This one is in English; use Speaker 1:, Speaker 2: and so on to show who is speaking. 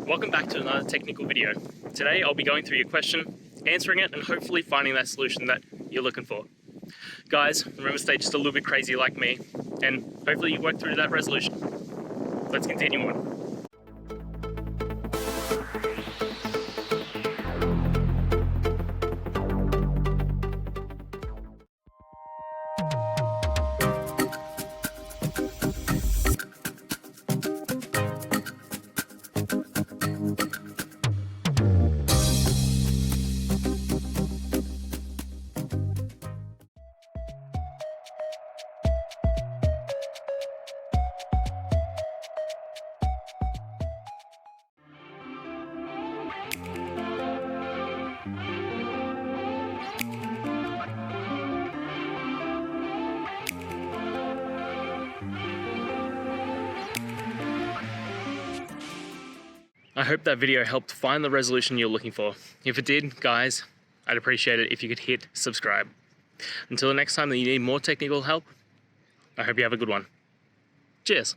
Speaker 1: Welcome back to another technical video. Today I'll be going through your question, answering it, and hopefully finding that solution that you're looking for. Guys, remember to stay just a little bit crazy like me, and hopefully you work through that resolution. Let's continue on. I hope that video helped find the resolution you're looking for. If it did, guys, I'd appreciate it if you could hit subscribe. Until the next time that you need more technical help, I hope you have a good one. Cheers.